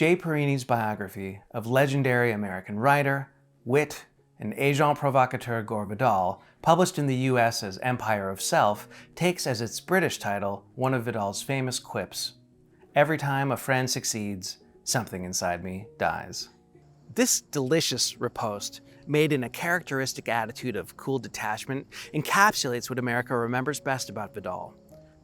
Jay Parini's biography of legendary American writer, wit, and agent provocateur Gore Vidal, published in the US as Empire of Self, takes as its British title one of Vidal's famous quips: "Every time a friend succeeds, something inside me dies." This delicious riposte, made in a characteristic attitude of cool detachment, encapsulates what America remembers best about Vidal.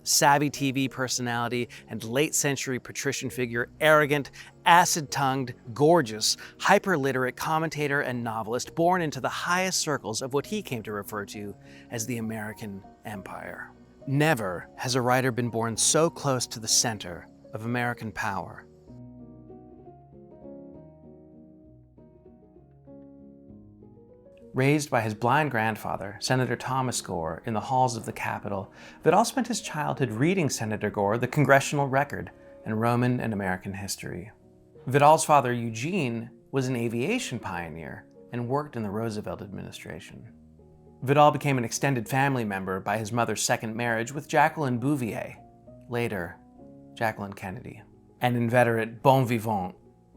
The savvy TV personality and late-century patrician figure, arrogant, acid-tongued, gorgeous, hyper-literate commentator and novelist born into the highest circles of what he came to refer to as the American Empire. Never has a writer been born so close to the center of American power. Raised by his blind grandfather, Senator Thomas Gore, in the halls of the Capitol, Vidal spent his childhood reading Senator Gore the Congressional Record and Roman and American history. Vidal's father, Eugene, was an aviation pioneer and worked in the Roosevelt administration. Vidal became an extended family member by his mother's second marriage with Jacqueline Bouvier, later Jacqueline Kennedy. An inveterate bon vivant,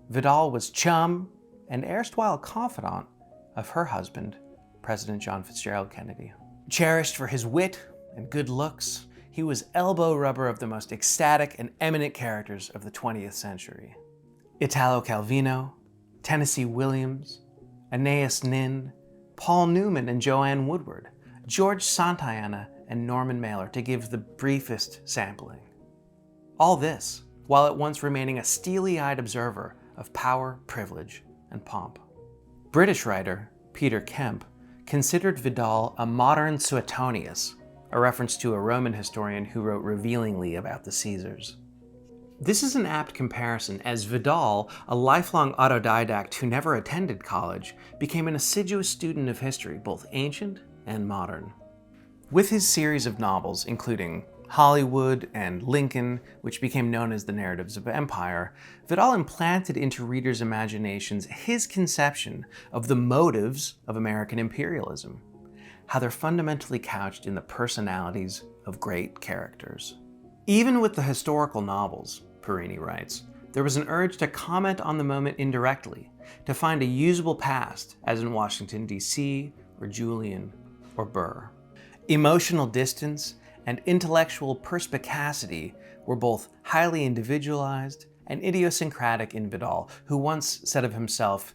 Vidal was chum and erstwhile confidant of her husband, President John Fitzgerald Kennedy. Cherished for his wit and good looks, he was elbow rubber of the most ecstatic and eminent characters of the 20th century. Italo Calvino, Tennessee Williams, Aeneas Nin, Paul Newman and Joanne Woodward, George Santayana and Norman Mailer, to give the briefest sampling. All this while at once remaining a steely-eyed observer of power, privilege, and pomp. British writer Peter Kemp considered Vidal a modern Suetonius, a reference to a Roman historian who wrote revealingly about the Caesars. This is an apt comparison, as Vidal, a lifelong autodidact who never attended college, became an assiduous student of history, both ancient and modern. With his series of novels, including Hollywood and Lincoln, which became known as the Narratives of Empire, Vidal implanted into readers' imaginations his conception of the motives of American imperialism, how they're fundamentally couched in the personalities of great characters. Even with the historical novels, Perini writes, there was an urge to comment on the moment indirectly, to find a usable past, as in Washington, D.C., or Julian, or Burr. Emotional distance and intellectual perspicacity were both highly individualized and idiosyncratic in Vidal, who once said of himself,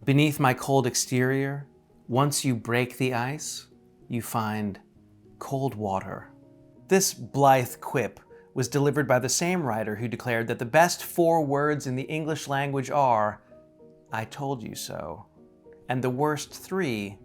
"Beneath my cold exterior, once you break the ice, you find cold water." This blithe quip was delivered by the same writer who declared that the best 4 words in the English language are, "I told you so," and the worst 3,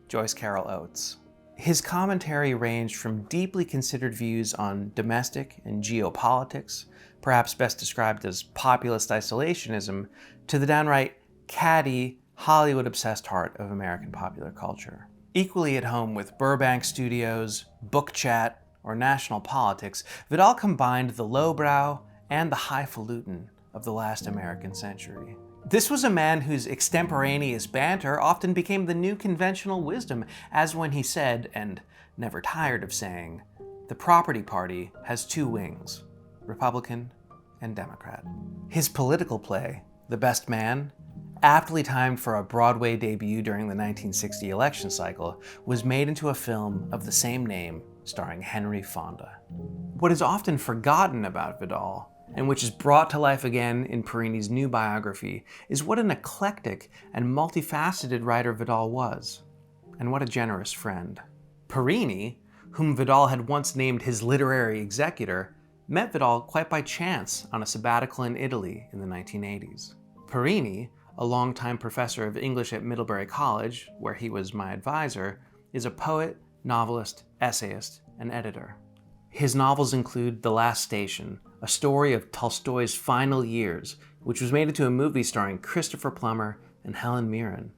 Joyce Carol Oates. His commentary ranged from deeply considered views on domestic and geopolitics, perhaps best described as populist isolationism, to the downright catty, Hollywood-obsessed heart of American popular culture. Equally at home with Burbank Studios, book chat, or national politics, Vidal combined the lowbrow and the highfalutin of the last American century. This was a man whose extemporaneous banter often became the new conventional wisdom, as when he said, and never tired of saying, "The property party has 2 wings, Republican and Democrat." His political play, The Best Man, aptly timed for a Broadway debut during the 1960 election cycle, was made into a film of the same name, starring Henry Fonda. What is often forgotten about Vidal, and which is brought to life again in Perini's new biography, is what an eclectic and multifaceted writer Vidal was, and what a generous friend. Perini, whom Vidal had once named his literary executor, met Vidal quite by chance on a sabbatical in Italy in the 1980s. Perini, a longtime professor of English at Middlebury College, where he was my advisor, is a poet, novelist, essayist, and editor. His novels include The Last Station, a story of Tolstoy's final years, which was made into a movie starring Christopher Plummer and Helen Mirren.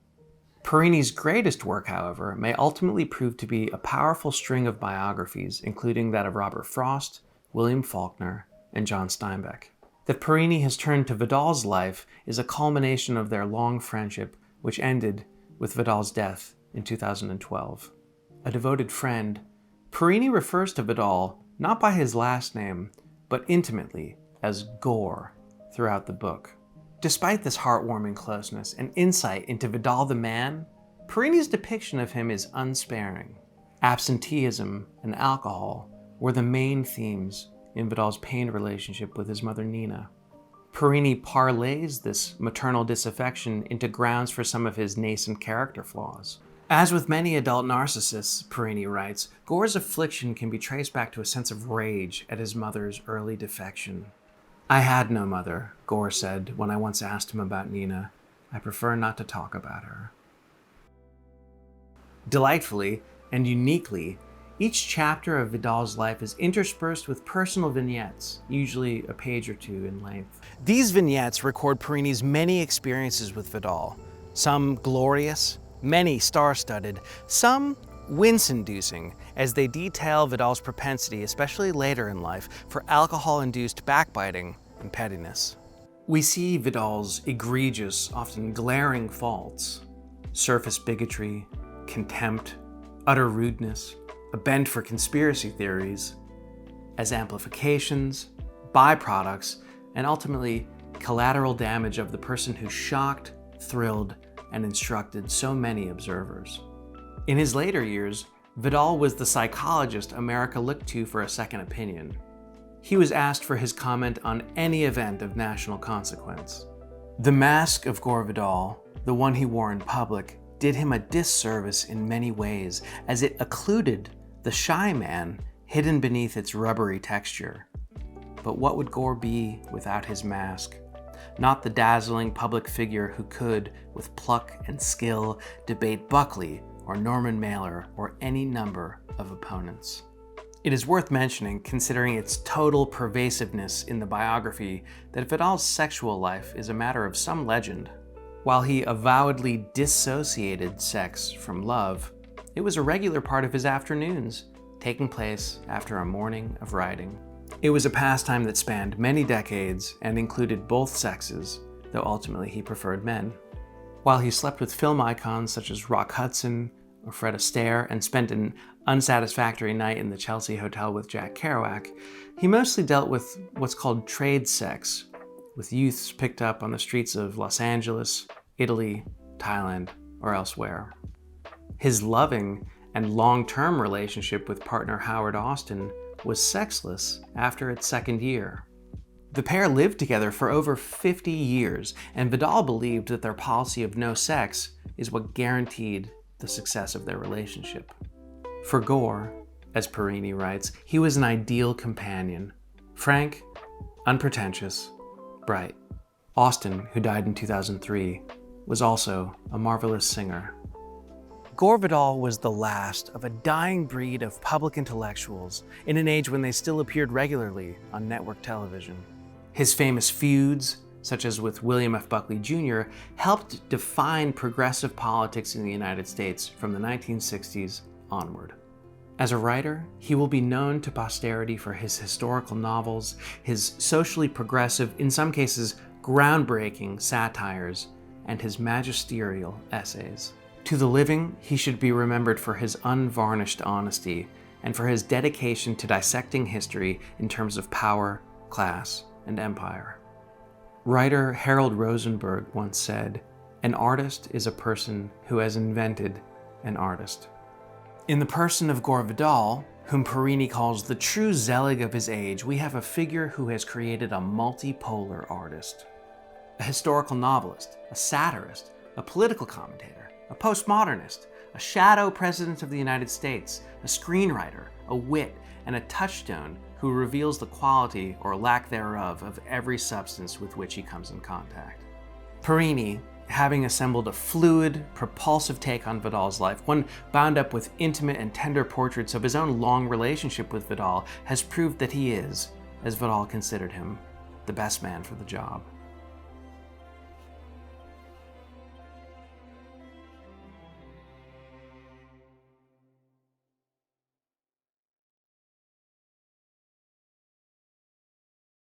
Perini's greatest work, however, may ultimately prove to be a powerful string of biographies, including that of Robert Frost, William Faulkner, and John Steinbeck. That Perini has turned to Vidal's life is a culmination of their long friendship, which ended with Vidal's death in 2012. A devoted friend, Perini refers to Vidal not by his last name, but intimately as Gore throughout the book. Despite this heartwarming closeness and insight into Vidal the man, Perini's depiction of him is unsparing. Absenteeism and alcohol were the main themes in Vidal's pained relationship with his mother Nina. Perini parlays this maternal disaffection into grounds for some of his nascent character flaws. As with many adult narcissists, Perini writes, Gore's affliction can be traced back to a sense of rage at his mother's early defection. "I had no mother," Gore said when I once asked him about Nina. "I prefer not to talk about her." Delightfully and uniquely, each chapter of Vidal's life is interspersed with personal vignettes, usually a page or two in length. These vignettes record Perini's many experiences with Vidal, some glorious, many star-studded, some wince-inducing, as they detail Vidal's propensity, especially later in life, for alcohol-induced backbiting and pettiness. We see Vidal's egregious, often glaring faults: surface bigotry, contempt, utter rudeness, a bent for conspiracy theories, as amplifications, byproducts, and ultimately collateral damage of the person who shocked, thrilled, and instructed so many observers. In his later years, Vidal was the psychologist America looked to for a second opinion. He was asked for his comment on any event of national consequence. The mask of Gore Vidal, the one he wore in public, did him a disservice in many ways, as it occluded the shy man hidden beneath its rubbery texture. But what would Gore be without his mask? Not the dazzling public figure who could, with pluck and skill, debate Buckley or Norman Mailer or any number of opponents. It is worth mentioning, considering its total pervasiveness in the biography, that Vidal's sexual life is a matter of some legend. While he avowedly dissociated sex from love, it was a regular part of his afternoons, taking place after a morning of writing. It was a pastime that spanned many decades and included both sexes, though ultimately he preferred men. While he slept with film icons such as Rock Hudson or Fred Astaire and spent an unsatisfactory night in the Chelsea Hotel with Jack Kerouac, he mostly dealt with what's called trade sex, with youths picked up on the streets of Los Angeles, Italy, Thailand, or elsewhere. His loving and long-term relationship with partner Howard Austin was sexless after its second year. The pair lived together for over 50 years, and Vidal believed that their policy of no sex is what guaranteed the success of their relationship. For Gore, as Perini writes, he was an ideal companion, frank, unpretentious, bright. Austin, who died in 2003, was also a marvelous singer. Gore Vidal was the last of a dying breed of public intellectuals in an age when they still appeared regularly on network television. His famous feuds, such as with William F. Buckley Jr., helped define progressive politics in the United States from the 1960s onward. As a writer, he will be known to posterity for his historical novels, his socially progressive, in some cases groundbreaking satires, and his magisterial essays. To the living, he should be remembered for his unvarnished honesty and for his dedication to dissecting history in terms of power, class, and empire. Writer Harold Rosenberg once said, "An artist is a person who has invented an artist." In the person of Gore Vidal, whom Perini calls the true Zelig of his age, we have a figure who has created a multipolar artist. A historical novelist, a satirist, a political commentator, a postmodernist, a shadow president of the United States, a screenwriter, a wit, and a touchstone who reveals the quality or lack thereof of every substance with which he comes in contact. Perini, having assembled a fluid, propulsive take on Vidal's life, one bound up with intimate and tender portraits of his own long relationship with Vidal, has proved that he is, as Vidal considered him, the best man for the job.